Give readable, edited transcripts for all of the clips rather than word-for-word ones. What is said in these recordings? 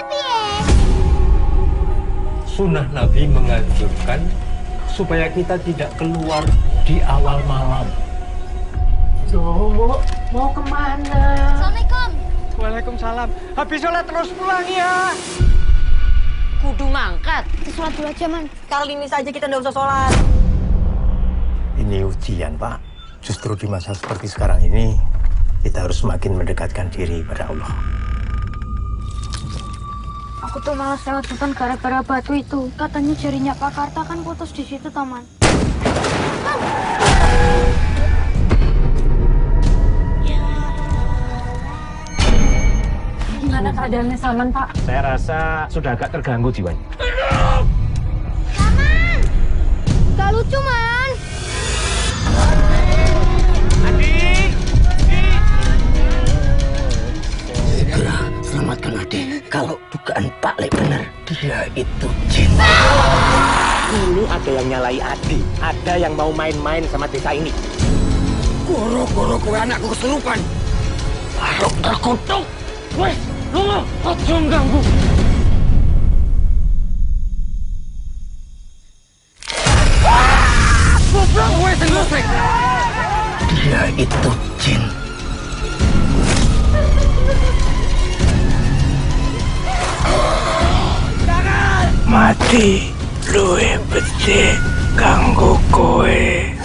piye? Sunnah Nabi menganjurkan supaya kita tidak keluar di awal malam. Loh, mau kemana? Assalamualaikum. Waalaikumsalam. Habis sholat terus pulang ya. Kudu mangkat. Kita sholat dulu aja, Man. Kali ini saja kita nggak usah sholat. Ini ujian, Pak. Justru di masa seperti sekarang ini, kita harus semakin mendekatkan diri pada Allah. Aku tuh malas lewat depan gara-gara batu itu. Katanya jarinya Pak Karta kan putus di situ, Taman. Gimana keadaannya Salman, Pak? Saya rasa sudah agak terganggu jiwanya. Taman! Gak lucu, Man. Segera selamatkan Ade. Kalau dugaan Pak Le benar, dia itu jin. Ini ada yang nyalai Adi. Ada yang mau main-main sama desa ini. Goro-goro kowe anakku kesurupan. Baru terkutuk. Wes, lu ojo ganggu. Goblok kowe sing musrik. Dia itu jin. Mati luwe becik kanggo kowe.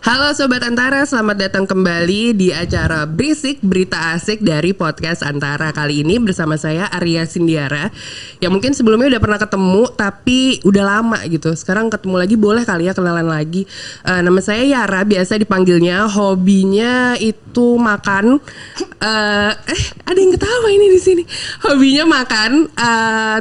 Halo Sobat Antara, selamat datang kembali di acara Berisik Berita Asik dari Podcast Antara. Kali ini bersama saya Arya Sindiara, yang mungkin sebelumnya udah pernah ketemu tapi udah lama gitu. Sekarang ketemu lagi, boleh kali ya kenalan lagi. Nama saya Yara, biasa dipanggilnya. Hobinya itu makan. Ada yang ketawa ini di sini. Hobinya makan.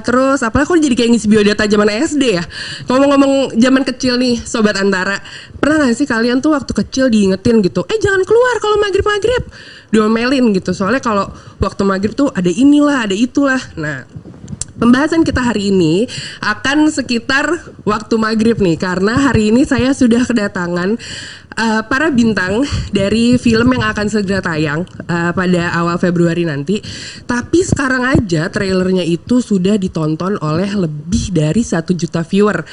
Terus apalagi kok jadi kayak ngisi biodata zaman SD ya. Ngomong-ngomong zaman kecil nih Sobat Antara, pernah gak sih kalian tuh waktu kecil diingetin gitu, jangan keluar kalau maghrib diomelin gitu, soalnya kalau waktu maghrib tuh ada inilah ada itulah. Nah, pembahasan kita hari ini akan sekitar waktu maghrib nih, karena hari ini saya sudah kedatangan para bintang dari film yang akan segera tayang pada awal Februari nanti. Tapi sekarang aja trailernya itu sudah ditonton oleh lebih dari 1 juta viewer.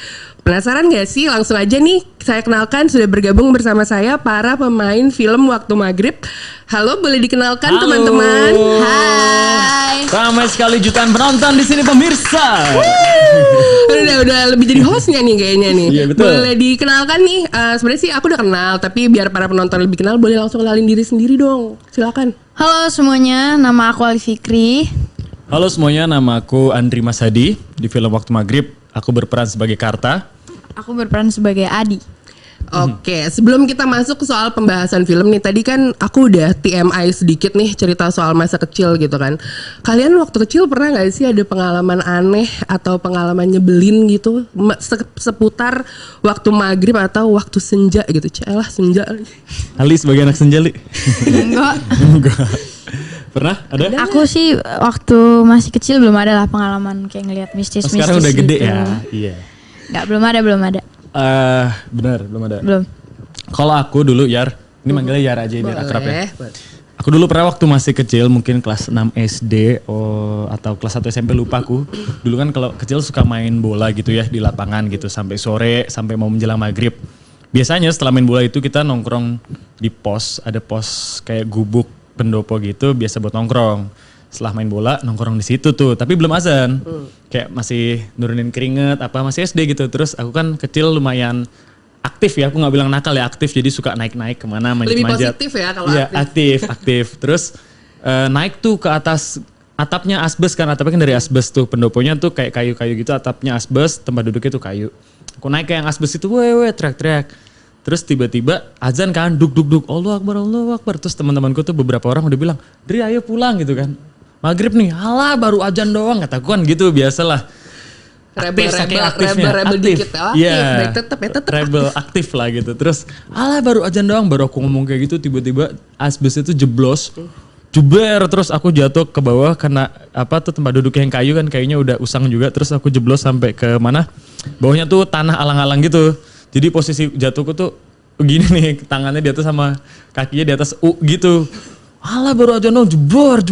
Penasaran gak sih? Langsung aja nih saya kenalkan, sudah bergabung bersama saya para pemain film Waktu Maghrib. Halo, boleh dikenalkan teman-teman? Hai. Ramai sekali jutaan penonton di sini pemirsa. Udah lebih jadi hostnya nih kayaknya nih. Iya, betul. Boleh dikenalkan nih. Sebenarnya sih aku udah kenal, tapi biar para penonton lebih kenal, boleh langsung kenalin diri sendiri dong. Silakan. Halo semuanya, nama aku Ali Fikri. Halo semuanya, nama aku Andri Masadi. Di film Waktu Maghrib, aku berperan sebagai Karta. Aku berperan sebagai Adi. Oke, sebelum kita masuk ke soal pembahasan film nih, tadi kan aku udah TMI sedikit nih cerita soal masa kecil gitu kan. Kalian waktu kecil pernah gak sih ada pengalaman aneh atau pengalaman nyebelin gitu seputar waktu maghrib atau waktu senja gitu? Celah senja. Ali sebagai anak senja, Li? Enggak. Enggak. Pernah? Ada? Aku sih waktu masih kecil belum ada lah pengalaman kayak ngelihat mistis-mistis. Sekarang udah gede gitu. ya? Iya. Enggak, belum ada. Benar, belum ada. Belum. Kalau aku dulu Yar, ini manggilnya Yar aja biar akrab ya. Boleh. Aku dulu pernah waktu masih kecil, mungkin kelas 6 SD atau kelas 1 SMP, lupa aku. Dulu kan kalau kecil suka main bola gitu ya di lapangan gitu sampai sore, sampai mau menjelang maghrib. Biasanya setelah main bola itu kita nongkrong di pos, ada pos kayak gubuk pendopo gitu, biasa buat nongkrong. Setelah main bola nongkrong di situ tuh, tapi belum azan. Kayak masih nurunin keringet apa, masih SD gitu. Terus aku kan kecil lumayan aktif ya, aku nggak bilang nakal ya, aktif, jadi suka naik-naik kemana, manjat-manjat. Lebih positif ya kalau Iya, aktif. Terus naik tuh ke atas atapnya asbes kan, atapnya kan dari asbes tuh, pendoponya tuh kayak kayu-kayu gitu, atapnya asbes, tempat duduknya tuh kayu. Aku naik ke yang asbes itu, wewe teriak-teriak. Terus tiba-tiba azan kan, duk, Allahu Akbar. Terus teman-temanku tuh beberapa orang udah bilang, Dri ayo pulang gitu kan. Maghrib nih, alah baru azan doang, kataku kan gitu, biasalah. Rebel dikit aktif, tetep rebel aktif lah gitu. Terus alah baru azan doang, baru aku ngomong kayak gitu, tiba-tiba asbes itu jeblos. Juber, terus aku jatuh ke bawah karena apa tuh tempat duduk yang kayu kan, kayunya udah usang juga, terus aku jeblos sampai ke mana, bawahnya tuh tanah alang-alang gitu, jadi posisi jatuhku tuh gini nih, tangannya di atas sama kakinya di atas gitu, alah baru aja dong, jebor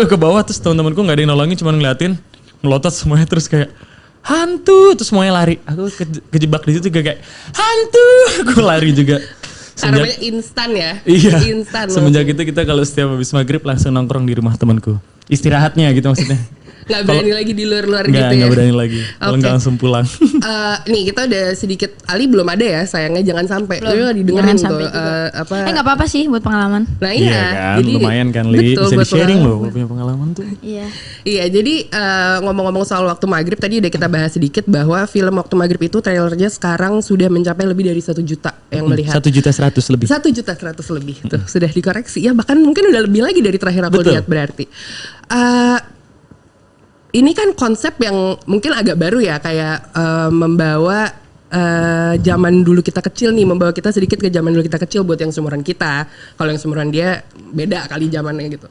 ke bawah, terus teman-temanku nggak ada yang nolongin, cuma ngeliatin, ngelotot semuanya, terus kayak hantu, terus semuanya lari, aku kejebak di situ kayak hantu, aku lari juga. Namanya instan ya. Iya. Instan. Semenjak itu kita kalau setiap habis maghrib langsung nongkrong di rumah temanku. Istirahatnya gitu maksudnya. Gak berani lagi di luar-luar gitu ya? Gak berani lagi. Kalau nggak langsung pulang. Nih kita udah sedikit, Ali belum ada ya, sayangnya jangan sampai. Lu didengerin tuh. Gak apa-apa sih buat pengalaman. Nah iya kan, jadi, lumayan kan Li. Betul, bisa di-sharing loh punya pengalaman tuh. Iya, jadi ngomong-ngomong soal waktu maghrib, tadi udah kita bahas sedikit bahwa film Waktu Maghrib itu trailernya sekarang sudah mencapai lebih dari 1 juta yang melihat. 1.100.000 lebih. 1.100.000 lebih. Tuh, sudah dikoreksi ya, bahkan mungkin udah lebih lagi dari terakhir aku lihat berarti. Ini kan konsep yang mungkin agak baru ya, kayak membawa zaman dulu kita kecil nih, membawa kita sedikit ke zaman dulu kita kecil buat yang seumuran kita. Kalau yang seumuran dia beda kali zamannya gitu.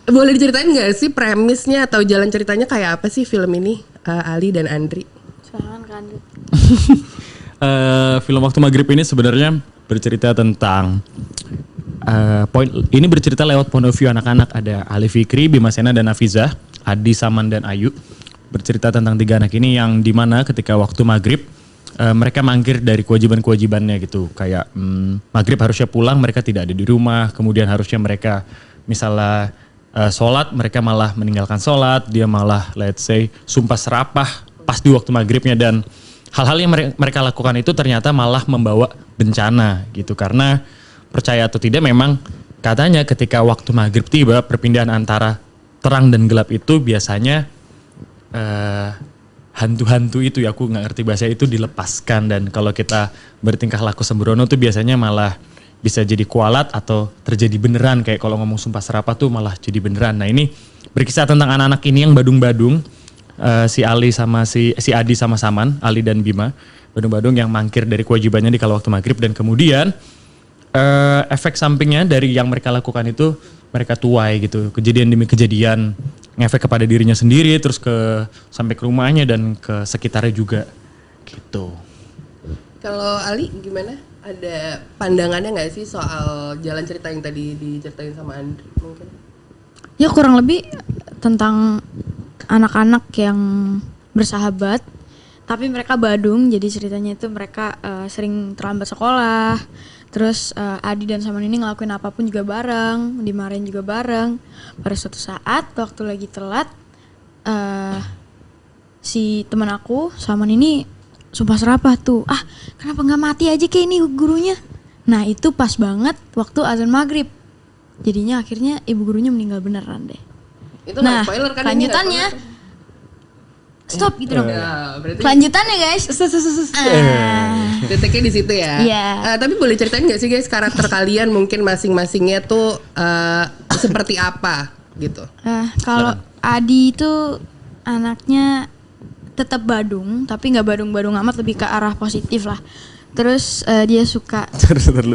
Boleh diceritain nggak sih premisnya atau jalan ceritanya kayak apa sih film ini, Ali dan Andri? Silakan Kak Andri. Film Waktu Maghrib ini sebenarnya bercerita tentang ini bercerita lewat point of view anak-anak. Ada Ali Fikri, Bima Sena dan Nafizah, Adi, Saman dan Ayu. Bercerita tentang 3 anak ini yang dimana ketika waktu maghrib mereka mangkir dari kewajiban-kewajibannya gitu. Kayak maghrib harusnya pulang, mereka tidak ada di rumah. Kemudian harusnya mereka misalnya sholat, mereka malah meninggalkan sholat. Dia malah let's say sumpah serapah pas di waktu maghribnya. Dan hal-hal yang mereka lakukan itu ternyata malah membawa bencana gitu. Karena percaya atau tidak memang katanya ketika waktu maghrib tiba, perpindahan antara terang dan gelap itu biasanya hantu-hantu itu ya, aku nggak ngerti bahasa itu, dilepaskan. Dan kalau kita bertingkah laku sembrono tuh biasanya malah bisa jadi kualat atau terjadi beneran. Kayak kalau ngomong sumpah serapah tuh malah jadi beneran. Nah ini berkisah tentang anak-anak ini yang badung-badung, si Ali sama si Adi sama Saman, Ali dan Bima, badung-badung yang mangkir dari kewajibannya di kala waktu maghrib. Dan kemudian efek sampingnya dari yang mereka lakukan itu mereka tuai gitu, kejadian demi kejadian, ngefek kepada dirinya sendiri, terus sampai ke rumahnya dan ke sekitarnya juga gitu. Kalau Ali gimana? Ada pandangannya nggak sih soal jalan cerita yang tadi diceritain sama Andri mungkin? Ya kurang lebih tentang anak-anak yang bersahabat, tapi mereka badung. Jadi ceritanya itu mereka sering terlambat sekolah. Terus Adi dan Saman ini ngelakuin apapun juga bareng, dimarahin juga bareng. Pada suatu saat waktu lagi telat, si teman aku Saman ini sumpah serapah tuh, kenapa nggak mati aja kayak ini gurunya. Nah itu pas banget waktu azan maghrib. Jadinya akhirnya ibu gurunya meninggal beneran deh. Itu nah spoiler kan, lanjutannya stop gitu dong. Ya, lanjutannya guys. Deteknya di situ ya. Iya. Tapi boleh ceritain nggak sih guys karakter kalian mungkin masing-masingnya tuh seperti apa gitu? Kalau Adi itu anaknya tetap badung, tapi nggak badung-badung amat, lebih ke arah positif lah. Terus dia suka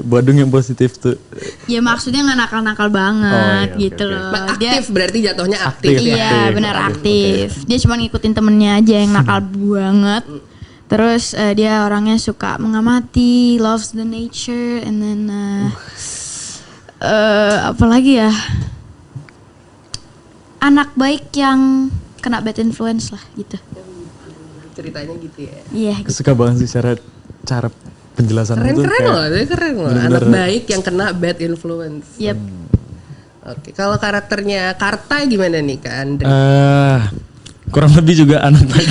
badung yang positif tuh. Ya maksudnya nggak nakal-nakal banget gitu loh. Aktif dia, berarti jatuhnya aktif. Iya benar aktif. Dia cuma ngikutin temennya aja yang nakal banget. Terus dia orangnya suka mengamati, loves the nature, and then apalagi ya, anak baik yang kena bad influence lah gitu. Ceritanya gitu ya. Iya. Gitu. Suka banget sih cara penjelasan itu keren loh. Anak baik yang kena bad influence. Yep. Oke, kalau karakternya Karta gimana nih Kak Andri? Kurang lebih juga anak baik.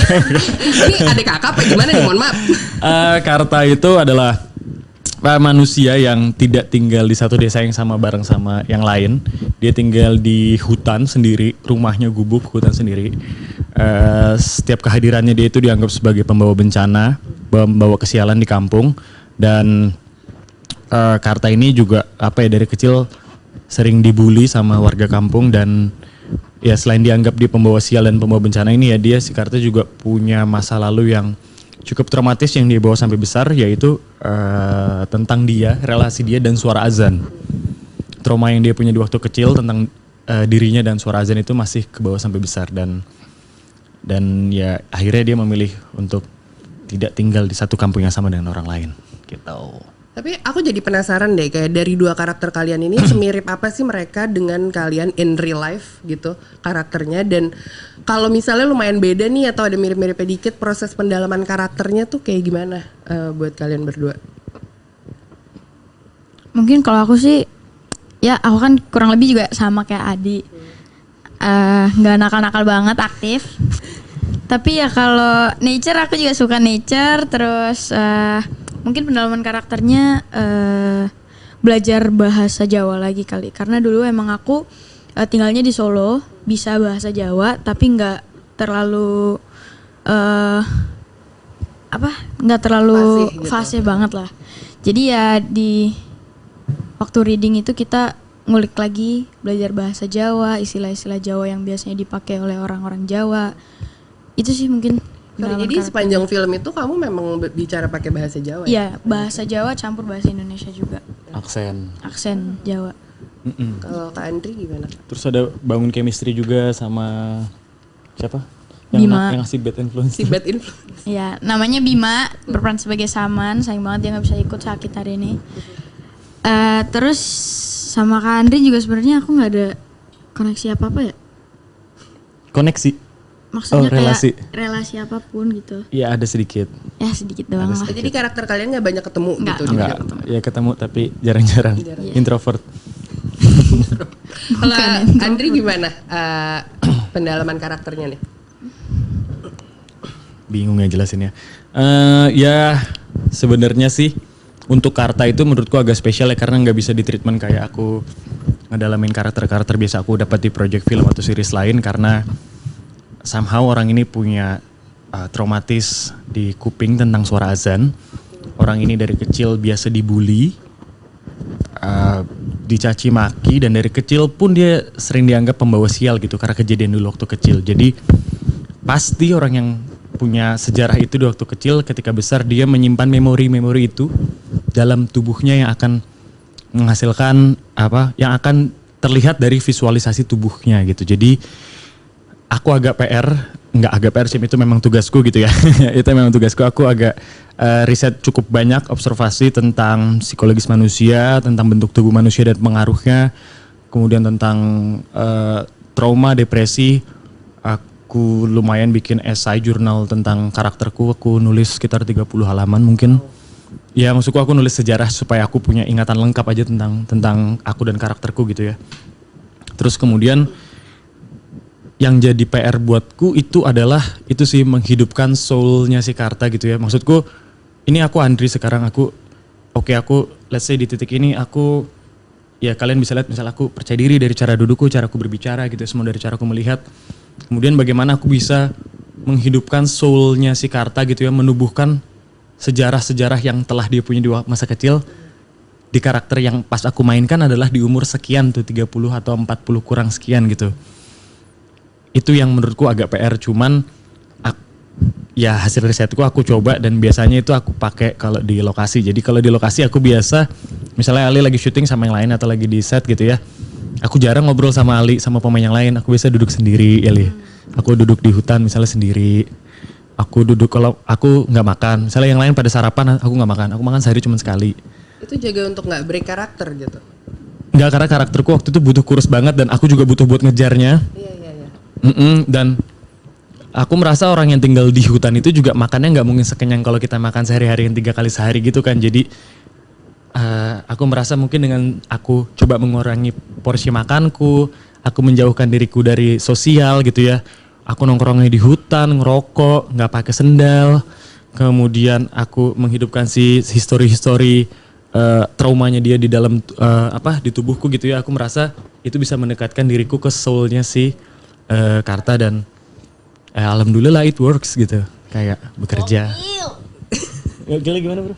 Ini adik kakak apa gimana nih, mohon maaf. Karta itu adalah manusia yang tidak tinggal di satu desa yang sama bareng sama yang lain. Dia tinggal di hutan sendiri, rumahnya gubuk, hutan sendiri. Setiap kehadirannya dia itu dianggap sebagai pembawa bencana, membawa kesialan di kampung. Dan Karta ini juga dari kecil sering dibully sama warga kampung, dan ya selain dianggap dia pembawa sial dan pembawa bencana ini, ya si Karta juga punya masa lalu yang cukup traumatis yang dia bawa sampai besar, yaitu tentang relasi dia dan suara azan. Trauma yang dia punya di waktu kecil tentang dirinya dan suara azan itu masih kebawa sampai besar, dan ya akhirnya dia memilih untuk tidak tinggal di satu kampung yang sama dengan orang lain gitu. Tapi aku jadi penasaran deh, kayak dari dua karakter kalian ini semirip apa sih mereka dengan kalian in real life gitu karakternya, dan kalau misalnya lumayan beda nih atau ada mirip-miripnya dikit, proses pendalaman karakternya tuh kayak gimana buat kalian berdua? Mungkin kalau aku sih, ya aku kan kurang lebih juga sama kayak Adi, nggak nakal-nakal banget, aktif. Tapi ya kalau nature, aku juga suka nature. Terus mungkin pendalaman karakternya belajar bahasa Jawa lagi kali, karena dulu emang aku tinggalnya di Solo, bisa bahasa Jawa tapi nggak terlalu nggak terlalu fasih banget lah. Jadi ya di waktu reading itu kita ngulik lagi, belajar bahasa Jawa, istilah-istilah Jawa yang biasanya dipakai oleh orang-orang Jawa. Itu sih mungkin. Jadi sepanjang film itu kamu memang bicara pakai bahasa Jawa? Iya, bahasa Jawa campur bahasa Indonesia juga. Aksen Jawa. Kalau Kak Andri gimana? Terus ada bangun chemistry juga sama siapa? Bima. Yang ngasih bad influence. Si bad influence. Iya, namanya Bima, berperan sebagai Saman. Sayang banget dia nggak bisa ikut, sakit hari ini. Terus sama Kak Andri juga sebenarnya aku nggak ada koneksi apa-apa ya. Koneksi? Maksudnya relasi. Kayak relasi apapun gitu. Iya, ada sedikit. Ya sedikit doang lah. Jadi karakter kalian nggak banyak ketemu gitu? Enggak, ya ketemu tapi jarang-jarang. Introvert. Kalau Andri gimana pendalaman karakternya nih? Bingung ya jelasinnya. Ya sebenarnya sih untuk Karta itu menurutku agak spesial ya, karena nggak bisa ditreatment kayak aku ngedalamin karakter-karakter biasa aku dapat di project film atau series lain, karena somehow orang ini punya traumatis di kuping tentang suara azan. Orang ini dari kecil biasa dibully, dicaci maki, dan dari kecil pun dia sering dianggap pembawa sial gitu karena kejadian dulu waktu kecil. Jadi pasti orang yang punya sejarah itu di waktu kecil, ketika besar dia menyimpan memori-memori itu dalam tubuhnya yang akan menghasilkan yang akan terlihat dari visualisasi tubuhnya gitu. Jadi aku agak nggak agak PR sih, itu memang tugasku gitu ya. Itu memang tugasku, aku agak riset cukup banyak, observasi tentang psikologis manusia, tentang bentuk tubuh manusia dan pengaruhnya, kemudian tentang trauma, depresi. Aku lumayan bikin esai jurnal tentang karakterku, aku nulis sekitar 30 halaman mungkin. Ya maksudku aku nulis sejarah supaya aku punya ingatan lengkap aja tentang aku dan karakterku gitu ya. Terus kemudian yang jadi PR buatku itu adalah itu sih, menghidupkan soulnya si Karta gitu ya. Maksudku ini aku Andri sekarang, aku let's say di titik ini aku, ya kalian bisa lihat misal aku percaya diri dari cara dudukku, cara aku berbicara gitu, semua dari cara aku melihat. Kemudian bagaimana aku bisa menghidupkan soulnya si Karta gitu ya, menubuhkan sejarah-sejarah yang telah dia punya di masa kecil di karakter yang pas aku mainkan adalah di umur sekian tuh, 30 atau 40 kurang sekian gitu. Itu yang menurutku agak PR, cuman ya hasil risetku aku coba dan biasanya itu aku pakai kalau di lokasi. Jadi kalau di lokasi aku biasa, misalnya Ali lagi syuting sama yang lain atau lagi di set gitu ya, aku jarang ngobrol sama Ali sama pemain yang lain. Aku biasa duduk sendiri ya Li. Aku duduk di hutan misalnya sendiri. Aku duduk, kalau aku nggak makan, misalnya yang lain pada sarapan, aku nggak makan. Aku makan sehari cuma sekali. Itu jaga untuk nggak break karakter gitu? Nggak, karena karakterku waktu itu butuh kurus banget dan aku juga butuh buat ngejarnya. Iya. Dan aku merasa orang yang tinggal di hutan itu juga makannya nggak mungkin sekenyang kalau kita makan sehari-hari yang 3 kali sehari gitu kan. Jadi aku merasa mungkin dengan aku coba mengurangi porsi makanku, aku menjauhkan diriku dari sosial gitu ya. Aku nongkrongnya di hutan, ngerokok, nggak pakai sendal. Kemudian aku menghidupkan si histori-histori traumanya dia di dalam di tubuhku gitu ya, aku merasa itu bisa mendekatkan diriku ke soulnya si Karta dan alhamdulillah it works gitu, kayak bekerja. Gila gimana bro?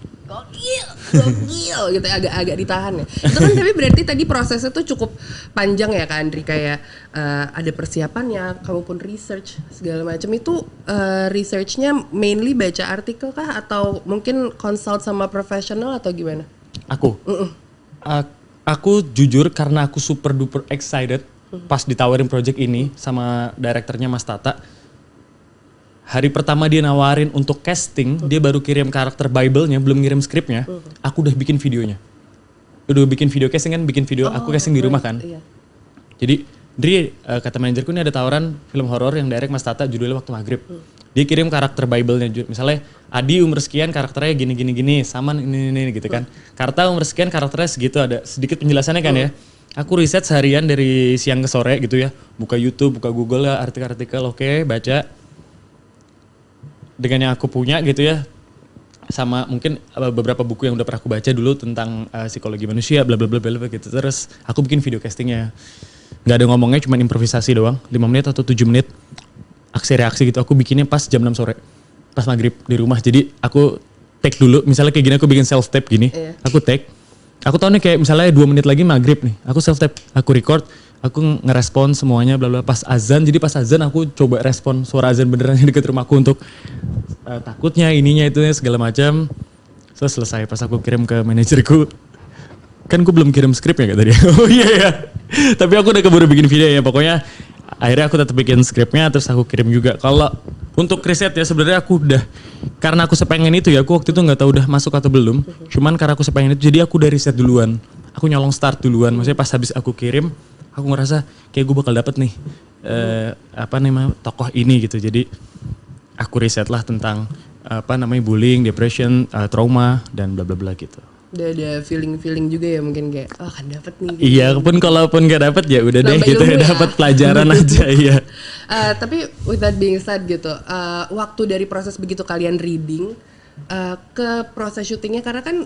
Gokil gitu, agak ditahan ya. Itu kan tapi berarti tadi prosesnya tuh cukup panjang ya Kak Andri, kayak ada persiapannya, kamu pun research segala macam. Itu researchnya mainly baca artikel kah atau mungkin consult sama profesional atau gimana? Aku jujur karena aku super duper excited pas ditawarin project ini sama direkturnya Mas Tata. Hari pertama dia nawarin untuk casting, dia baru kirim karakter Bible-nya, belum ngirim skripnya. Aku udah bikin videonya. Udah bikin video casting kan, bikin video aku casting di rumah kan. Iya. Jadi, Dri, kata manajerku ini ada tawaran film horor yang direct Mas Tata, judulnya Waktu Maghrib. Dia kirim karakter Bible-nya, misalnya Adi umur sekian karakternya gini, Saman ini gitu kan. Karta umur sekian karakternya segitu, ada sedikit penjelasannya kan ya. Aku riset seharian dari siang ke sore gitu ya. Buka YouTube, buka Google ya, artikel-artikel, oke, baca. Dengan yang aku punya gitu ya, sama mungkin beberapa buku yang udah pernah aku baca dulu tentang psikologi manusia, bla bla bla bla gitu. Terus aku bikin video castingnya, nggak ada ngomongnya, cuma improvisasi doang, 5 menit atau 7 menit, aksi reaksi gitu. Aku bikinnya pas jam 6 sore, pas maghrib di rumah. Jadi aku take dulu, misalnya kayak gini aku bikin self tape gini, aku take. Aku tahu nih kayak misalnya 2 menit lagi maghrib nih, aku self tape, aku record. Aku ngerespon semuanya bla bla pas azan. Jadi pas azan aku coba respon suara azan beneran yang deket rumahku untuk takutnya ininya itu segala macam. So selesai pas aku kirim ke manajerku. Kan aku belum kirim skrip ya kata dia. Oh iya ya. Tapi aku udah keburu bikin video ya. Pokoknya akhirnya aku tetap bikin skripnya terus aku kirim juga. Kalau untuk riset ya sebenarnya aku udah, karena aku sepengen itu ya, aku waktu itu nggak tahu udah masuk atau belum. Cuman karena aku sepengen itu jadi aku udah riset duluan. Aku nyolong start duluan. Maksudnya pas habis aku kirim, aku ngerasa kayak gue bakal dapet nih tokoh ini gitu. Jadi aku riset lah tentang bullying, depression, trauma dan bla bla bla gitu. Udah ada feeling juga ya mungkin kayak akan dapet nih. Gitu. Iya, kalaupun gak dapet ya udah deh gitu ya, dapet pelajaran aja ya. Tapi with that being said gitu, waktu dari proses begitu kalian reading ke proses syutingnya, karena kan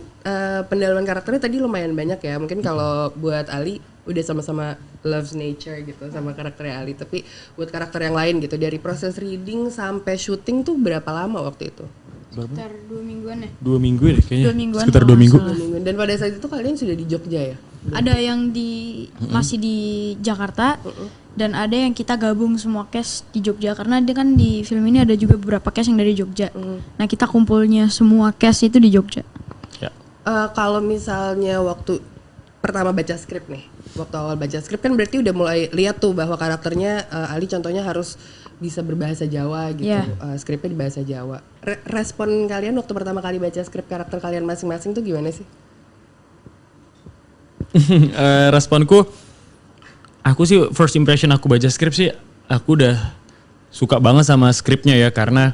pendalaman karakternya tadi lumayan banyak ya. Mungkin kalau buat Ali udah sama-sama loves nature gitu sama karakternya Ali, tapi buat karakter yang lain gitu, dari proses reading sampai syuting tuh berapa lama waktu itu? Sekitar 2 mingguan ya. 2 minggu deh kayaknya. 2 mingguan. Sekitar 2 minggu. Dan pada saat itu kalian sudah di Jogja ya? Ada yang masih di Jakarta dan ada yang kita gabung semua cast di Jogja, karena dia kan di film ini ada juga beberapa cast yang dari Jogja. Nah kita kumpulnya semua cast itu di Jogja. Ya. Kalau misalnya waktu pertama baca skrip nih, waktu awal baca skrip kan berarti udah mulai lihat tuh bahwa karakternya Ali contohnya harus bisa berbahasa Jawa gitu, skripnya di bahasa Jawa. Respon kalian waktu pertama kali baca skrip karakter kalian masing-masing tuh gimana sih? Responku, aku sih first impression aku baca skrip sih, aku udah suka banget sama skripnya ya, karena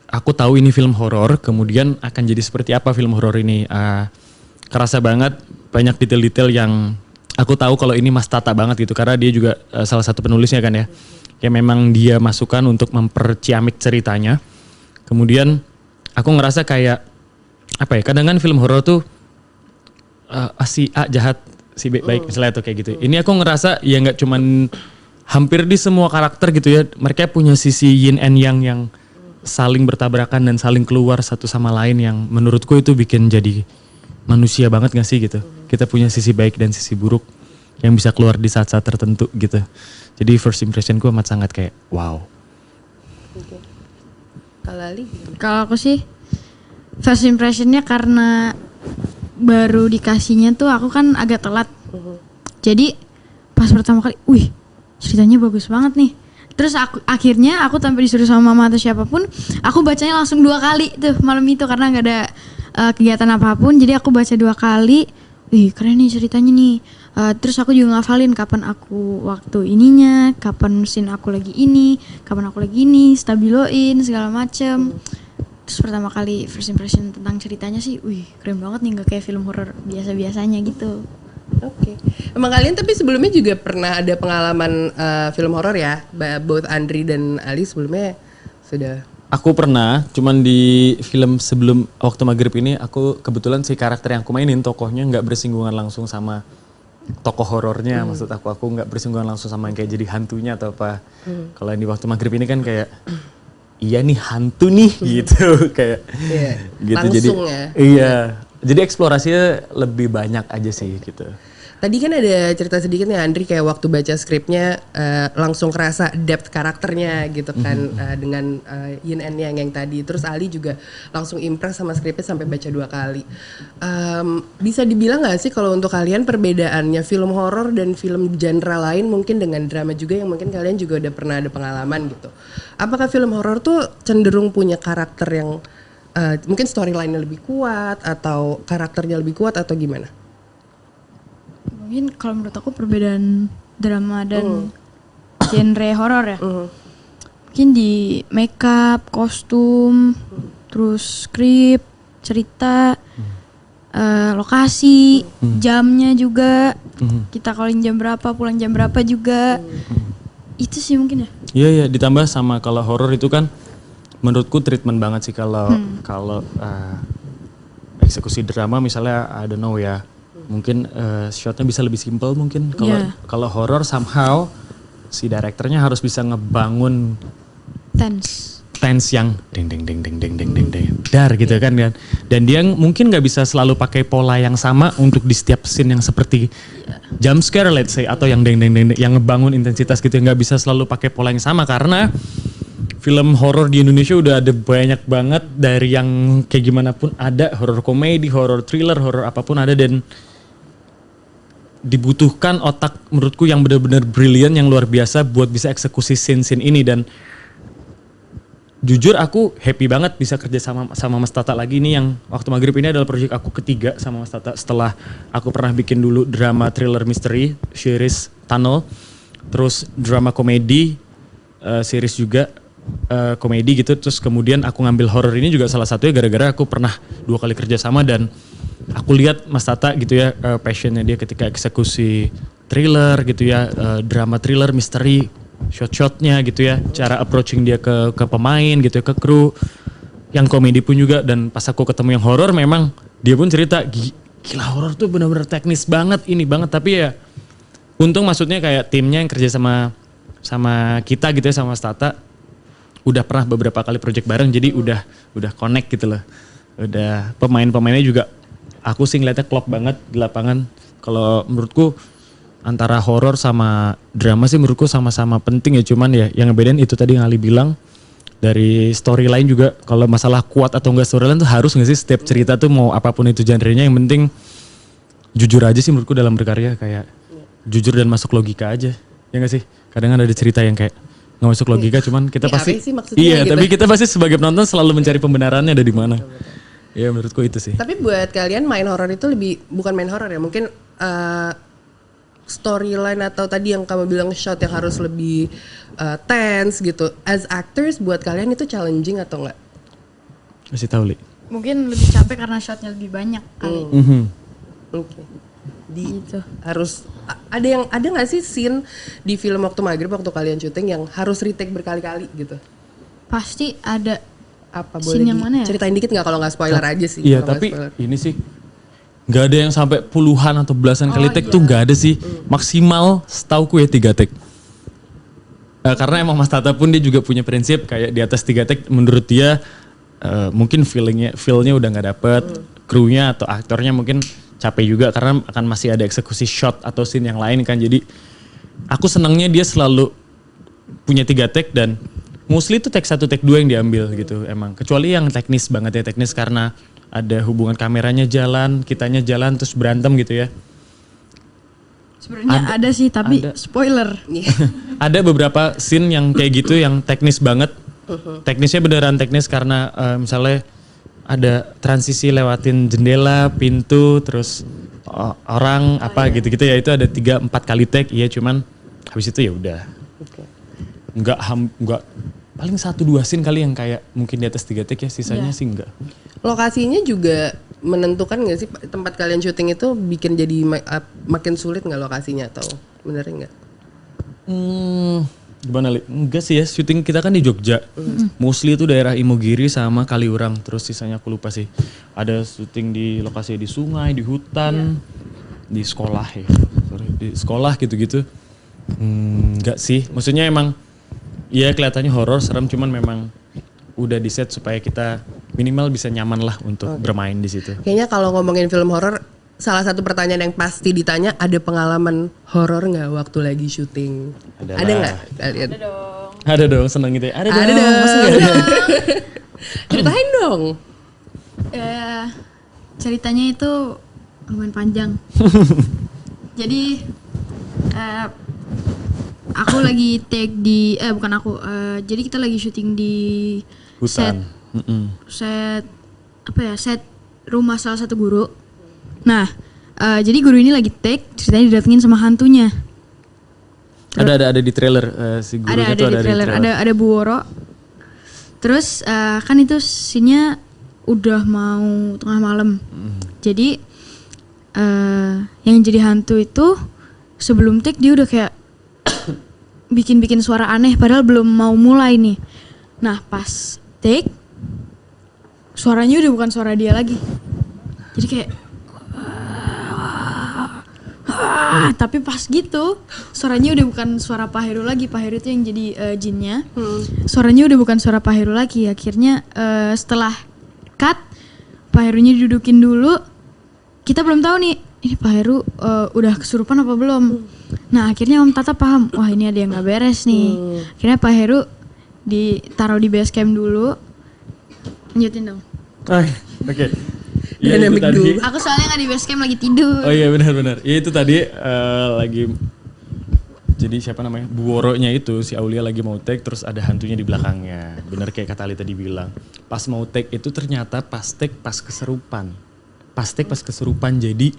aku tahu ini film horor, kemudian akan jadi seperti apa film horor ini. Kerasa banget banyak detail-detail yang aku tahu kalau ini Mas Tata banget gitu, karena dia juga salah satu penulisnya kan ya. Kayak memang dia masukkan untuk memperciamik ceritanya. Kemudian aku ngerasa kayak apa ya, kadang kan film horor tuh si A jahat, si B baik misalnya tuh kayak gitu. Ini aku ngerasa ya nggak cuman, hampir di semua karakter gitu ya, mereka punya sisi yin and yang saling bertabrakan dan saling keluar satu sama lain, yang menurutku itu bikin jadi manusia banget gak sih gitu. Kita punya sisi baik dan sisi buruk yang bisa keluar di saat-saat tertentu gitu. Jadi first impressionku amat sangat kayak wow. Okay. Kalau Ali? Kalau aku sih first impressionnya karena baru dikasihnya tuh aku kan agak telat. Jadi pas pertama kali, wih ceritanya bagus banget nih. Terus akhirnya aku tanpa disuruh sama mama atau siapapun, aku bacanya langsung 2 kali tuh malam itu karena nggak ada kegiatan apapun. Jadi aku baca 2 kali, wih keren nih ceritanya nih. Terus aku juga ngafalin kapan aku waktu ininya, kapan scene aku lagi ini, kapan aku lagi ini, stabiloin segala macem. Terus pertama kali first impression tentang ceritanya sih, wih keren banget nih, nggak kayak film horor biasa-biasanya gitu. Oke. Emang kalian tapi sebelumnya juga pernah ada pengalaman film horor ya? Both Andri dan Ali sebelumnya sudah Aku pernah, cuman di film sebelum Waktu Maghrib ini aku kebetulan si karakter yang aku mainin tokohnya nggak bersinggungan langsung sama tokoh horornya. Maksud aku nggak bersinggungan langsung sama yang kayak jadi hantunya atau apa. Kalau yang di Waktu Maghrib ini kan kayak iya nih hantu nih gitu kayak gitu. Langsung jadi ya. iya. Jadi eksplorasinya lebih banyak aja sih gitu. Tadi kan ada cerita sedikit nih Andri kayak waktu baca skripnya langsung kerasa depth karakternya gitu kan dengan yin and yang tadi. Terus Ali juga langsung impress sama skripnya sampai baca 2 kali. Bisa dibilang nggak sih kalau untuk kalian perbedaannya film horor dan film genre lain mungkin dengan drama juga yang mungkin kalian juga udah pernah ada pengalaman gitu. Apakah film horor tuh cenderung punya karakter yang mungkin storyline-nya lebih kuat atau karakternya lebih kuat atau gimana? Mungkin kalau menurut aku perbedaan drama dan genre horor ya. Mungkin di makeup, kostum, terus skrip, cerita, lokasi, jamnya juga. Kita calling jam berapa, pulang jam berapa juga. Itu sih mungkin ya. Iya, ditambah sama kalau horor itu kan menurutku treatment banget sih kalau eksekusi drama misalnya I don't know ya. Mungkin shotnya bisa lebih simple mungkin. Kalau horor somehow si direkturnya harus bisa ngebangun tense yang ding ding ding ding ding ding ding ding dar gitu kan. Dan dia mungkin nggak bisa selalu pakai pola yang sama untuk di setiap scene yang seperti jump scare let's say atau yang ding ding ding yang ngebangun intensitas gitu. Nggak bisa selalu pakai pola yang sama karena film horor di Indonesia udah ada banyak banget dari yang kayak gimana pun ada, horor komedi, horor thriller, horor apapun ada dan dibutuhkan otak menurutku yang benar-benar brilian yang luar biasa buat bisa eksekusi scene-scene ini dan jujur aku happy banget bisa kerja sama Mas Tata lagi nih yang Waktu Maghrib ini adalah proyek aku ketiga sama Mas Tata setelah aku pernah bikin dulu drama thriller misteri series Tunnel, terus drama komedi series juga komedi gitu, terus kemudian aku ngambil horror ini juga salah satunya gara-gara aku pernah 2 kali kerja sama dan aku lihat Mas Tata gitu ya passionnya dia ketika eksekusi thriller gitu ya, drama thriller misteri, shot-shotnya gitu ya, cara approaching dia ke pemain gitu ya, ke kru, yang komedi pun juga. Dan pas aku ketemu yang horor memang dia pun cerita gila horor tuh benar-benar teknis banget ini banget, tapi ya untung maksudnya kayak timnya yang kerja sama kita gitu ya sama Mas Tata udah pernah beberapa kali project bareng jadi udah connect gitu loh. Udah pemain-pemainnya juga aku sih ngeliatnya klop banget di lapangan. Kalau menurutku antara horor sama drama sih menurutku sama-sama penting ya, cuman ya yang ngebedain itu tadi yang Ali bilang dari storyline juga. Kalau masalah kuat atau enggak storyline tuh harus nggak sih setiap cerita tuh mau apapun itu genrenya yang penting jujur aja sih menurutku dalam berkarya, kayak jujur dan masuk logika aja ya nggak sih. Kadang ada cerita yang kayak nggak masuk logika cuman kita pasti iya gitu. Tapi kita pasti sebagai penonton selalu mencari pembenarannya ada di mana. Ya menurutku itu sih. Tapi buat kalian main horor itu lebih bukan main horor ya, mungkin storyline atau tadi yang kamu bilang shot yang harus lebih tense gitu. As actors buat kalian itu challenging atau enggak? Masih tahu Li? Mungkin lebih capek karena shotnya lebih banyak kali. Oke. Gitu. Harus ada nggak sih scene di film Waktu Maghrib waktu kalian syuting yang harus retake berkali-kali gitu? Pasti ada. Apa scene boleh yang mana ya? Ceritain dikit nggak kalau nggak spoiler aja sih? Iya tapi ini sih nggak ada yang sampai puluhan atau belasan kali take tuh nggak ada sih. Maksimal setauku ya 3 take. Karena emang Mas Tata pun dia juga punya prinsip kayak di atas 3 take menurut dia mungkin feel-nya udah nggak dapet, krunya atau aktornya mungkin capek juga karena akan masih ada eksekusi shot atau scene yang lain kan. Jadi aku senangnya dia selalu punya 3 take dan mostly itu take 1 take 2 yang diambil gitu emang. Kecuali yang teknis banget ya, teknis karena ada hubungan kameranya jalan, kitanya jalan terus berantem gitu ya. Sebenarnya ada sih tapi spoiler. Ada beberapa scene yang kayak gitu yang teknis banget. Teknisnya beneran teknis karena misalnya ada transisi lewatin jendela, pintu, terus orang apa gitu-gitu ya, itu ada 3-4 kali take. Iya cuman habis itu ya udah. Enggak paling 1-2 scene kali yang kayak mungkin di atas 3 take ya, sisanya sih enggak. Lokasinya juga menentukan nggak sih tempat kalian syuting itu bikin jadi makin sulit nggak lokasinya atau bener nggak? Gimana Li? Enggak sih ya, syuting kita kan di Jogja. Mostly itu daerah Imogiri sama Kaliurang. Terus sisanya aku lupa sih. Ada syuting di lokasi di sungai, di hutan, di sekolah ya. Sorry, di sekolah gitu-gitu. Enggak sih, maksudnya emang ya kelihatannya horor, serem, cuman memang udah di set supaya kita minimal bisa nyaman lah untuk bermain di situ. Kayaknya kalau ngomongin film horor, salah satu pertanyaan yang pasti ditanya, ada pengalaman horor nggak waktu lagi syuting? Adalah. Ada nggak kalian? Ada dong, seneng gitu ya. Ada Ada dong. Masa nggak ada? Ceritain dong. Ceritanya itu lumayan panjang. Jadi aku lagi take di bukan aku. Jadi kita lagi syuting di set Hutan. set rumah salah satu guru. Nah, jadi guru ini lagi take, ceritanya didatengin sama hantunya. Ada di trailer si gurunya tuh Ada di trailer, ada Bu Woro. Terus kan itu scene-nya udah mau tengah malam. Jadi yang jadi hantu itu sebelum take dia udah kayak bikin suara aneh padahal belum mau mulai nih. Nah, pas take suaranya udah bukan suara dia lagi. Jadi kayak tapi pas gitu suaranya udah bukan suara Pak Heru lagi. Pak Heru itu yang jadi jinnya. Suaranya udah bukan suara Pak Heru lagi. Akhirnya setelah cut, Pak Herunya didudukin dulu. Kita belum tahu nih ini Pak Heru udah kesurupan apa belum. Nah akhirnya Om Tata paham, wah ini ada yang gak beres nih. Akhirnya Pak Heru ditaruh di base camp dulu. Lanjutin dong. Oke. Iya itu Dynamic tadi. dulu. Aku soalnya gak di base camp lagi tidur. Oh iya benar. Ya itu tadi lagi, jadi siapa namanya, Bu Woro-nya itu si Aulia lagi mau take, terus ada hantunya di belakangnya. Bener kayak kata Ali tadi bilang. Pas mau take itu ternyata pas take pas keserupan. Jadi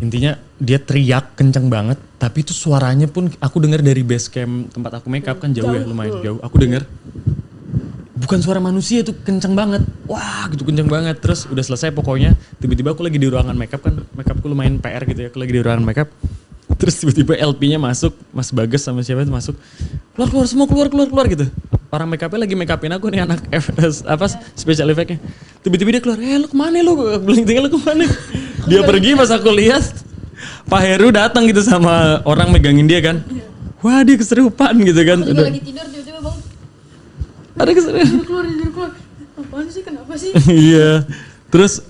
intinya dia teriak kenceng banget, tapi itu suaranya pun aku dengar dari base camp tempat aku make up kan jauh ya, lumayan jauh. Aku dengar bukan suara manusia, itu kenceng banget. Wah gitu kenceng banget. Terus udah selesai pokoknya, tiba-tiba aku lagi di ruangan makeup kan, makeupku lumayan PR gitu ya, aku lagi di ruangan makeup. Terus tiba-tiba LP-nya masuk, Mas Bagas sama siapa itu masuk. Keluar semua keluar gitu. Orang makeupnya lagi makeupin aku nih, anak special effect-nya. Tiba-tiba dia keluar, lu kemana lu? Aku bilang tinggal lu kemana? Dia pergi pas aku lihat Pak Heru datang gitu sama orang megangin dia kan. Wah dia keserupan gitu kan. Aku juga lagi tidur tiba-tiba bangun. Ada keserupan. Keluar. Apaan sih, kenapa sih? Iya. Terus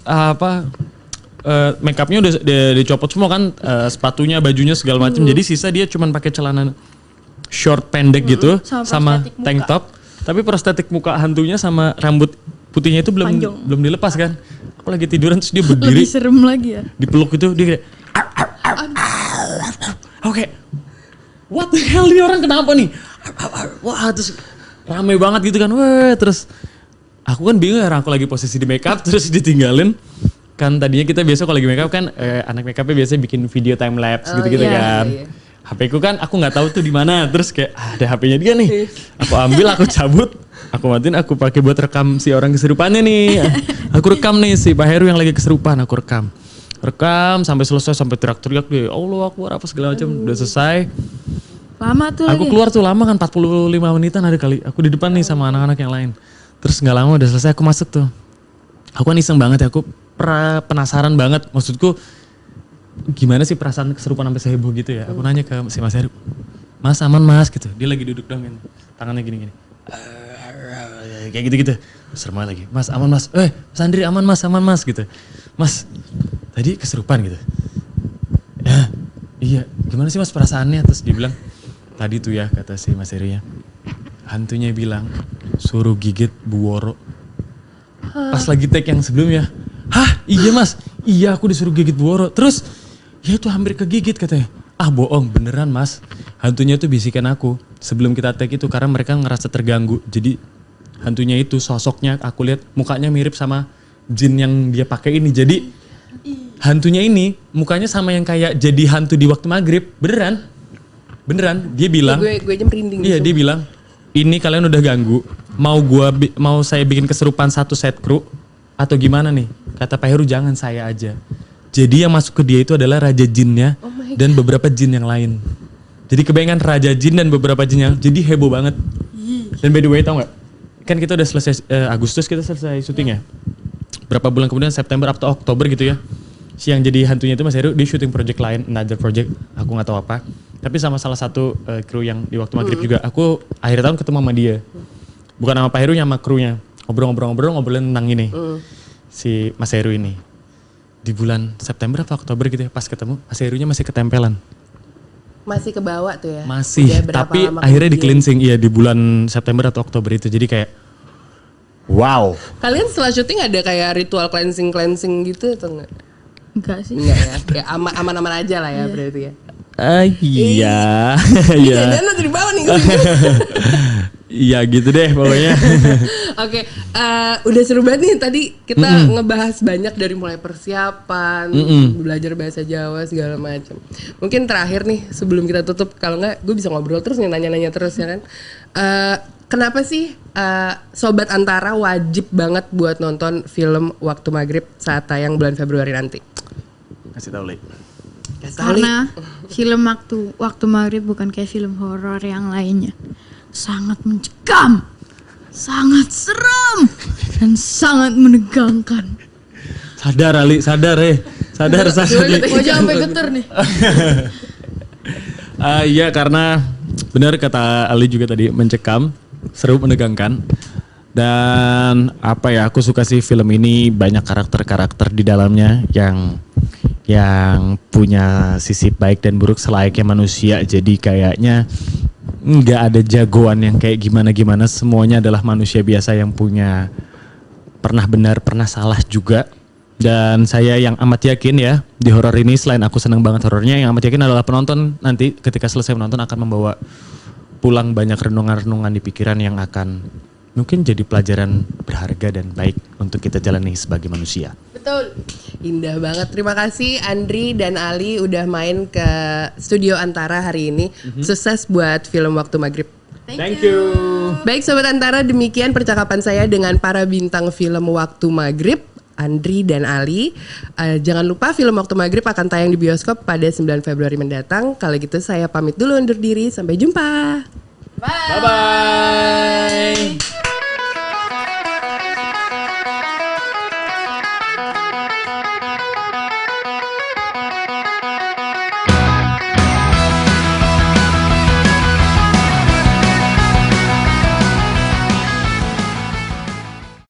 make upnya udah dicopot semua kan, sepatunya, bajunya segala macam. Jadi sisa dia cuman pakai celana short pendek gitu sama tank top. Tapi prostetik muka hantunya sama rambut putihnya itu belum dilepas kan. Aku lagi tiduran terus dia berdiri. Lebih serem lagi ya. Dipeluk gitu dia kayak oke. What the hell, ini orang kenapa nih? Wah, terus rame banget gitu kan. Wah, terus aku kan bingung karena aku lagi posisi di makeup terus ditinggalin. Kan tadinya kita biasa kalau lagi makeup kan anak makeupnya biasanya bikin video time lapse gitu-gitu kan. Iya. HP ku kan aku nggak tahu tuh di mana, terus kayak ada HP-nya dia nih. Aku ambil, aku cabut, aku matiin, aku pakai buat rekam si orang keserupannya nih. Aku rekam nih si Pak Heru yang lagi keserupan, aku rekam sampai selesai, sampai teriak-teriak dia, Allah Akbar apa segala macam. Udah selesai. Lama tuh Aku lagi. keluar tuh lama kan, 45 menitan ada kali. Aku di depan nih sama anak-anak yang lain. Terus nggak lama udah selesai aku masuk tuh. Aku kan iseng banget ya, aku penasaran banget. Maksudku gimana sih perasaan keserupan sampai seheboh gitu ya. Aku nanya ke si Mas Heru, Mas aman Mas gitu. Dia lagi duduk dong kan, tangannya gini-gini. Kayak gitu-gitu. Serem lagi. Mas aman Mas. Mas Andri aman Mas gitu. Mas tadi keserupan gitu. Ya, iya. Gimana sih Mas perasaannya? Terus dia bilang, tadi tuh ya kata si Mas Heru ya, hantunya bilang suruh gigit Bu Woro. Pas lagi take yang sebelumnya. Hah iya Mas, iya aku disuruh gigit Bu Woro. Terus ya itu hampir kegigit katanya. Ah bohong beneran Mas. Hantunya itu bisikan aku sebelum kita take itu karena mereka ngerasa terganggu. Jadi hantunya itu sosoknya aku lihat mukanya mirip sama jin yang dia pakai ini. Jadi hantunya ini mukanya sama yang kayak jadi hantu di waktu maghrib. Beneran dia bilang. Gue aja merinding. Iya dia bilang, ini kalian udah ganggu. Mau saya bikin keserupan satu set kru atau gimana nih? Kata Pak Heru jangan, saya aja. Jadi yang masuk ke dia itu adalah raja jinnya dan beberapa jin yang lain. Jadi kebayangan Raja Jin dan beberapa jinnya. Jadi heboh banget. Dan by the way tau gak? Kan kita udah selesai Agustus kita selesai syuting ya. Berapa bulan kemudian September atau Oktober gitu ya. Si yang jadi hantunya itu Mas Heru, dia syuting project lain, another project, aku gak tahu apa. Tapi sama salah satu kru yang di waktu maghrib juga, aku akhir tahun ketemu sama dia. Bukan sama Pak Heru, sama krunya. Ngobrolin tentang ini. Si Mas Heru ini. Di bulan September atau Oktober gitu ya, pas ketemu, Mas Herunya masih ketempelan. Masih ke bawah tuh ya? Masih, tapi akhirnya di cleansing, iya di bulan September atau Oktober itu. Jadi kayak, wow. Kalian setelah syuting ada kayak ritual cleansing gitu atau enggak? Enggak sih. Enggak ya, kayak aman-aman aja lah ya berarti ya. Iya. Iya. Dan lo dari bawah nih. Iya gitu deh pokoknya. Oke, udah seru banget nih tadi kita ngebahas banyak dari mulai persiapan, belajar bahasa Jawa segala macam. Mungkin terakhir nih sebelum kita tutup, kalau nggak gue bisa ngobrol terus nih, nanya-nanya terus ya kan. Kenapa sih Sobat Antara wajib banget buat nonton film Waktu Maghrib saat tayang bulan Februari nanti? Kasih tau Li. Karena film waktu maghrib bukan kayak film horor yang lainnya. Sangat mencekam, sangat seram, dan sangat menegangkan. Sadar Ali, sadar. Sadar. Gue sampai getar nih. Iya karena benar kata Ali juga tadi, mencekam, seru, menegangkan. Dan apa ya, aku suka sih film ini banyak karakter-karakter di dalamnya yang punya sisi baik dan buruk selayaknya manusia. Jadi kayaknya nggak ada jagoan yang kayak gimana-gimana, semuanya adalah manusia biasa yang punya pernah benar, pernah salah juga. Dan saya yang amat yakin ya di horor ini, selain aku seneng banget horornya, yang amat yakin adalah penonton nanti ketika selesai menonton akan membawa pulang banyak renungan-renungan di pikiran yang akan mungkin jadi pelajaran berharga dan baik untuk kita jalani sebagai manusia. Betul, indah banget. Terima kasih Andri dan Ali udah main ke Studio Antara hari ini. Sukses buat film Waktu Maghrib. Thank you. Baik Sobat Antara, demikian percakapan saya dengan para bintang film Waktu Maghrib, Andri dan Ali. Jangan lupa film Waktu Maghrib akan tayang di bioskop pada 9 Februari mendatang. Kalau gitu saya pamit dulu undur diri. Sampai jumpa. Bye-bye.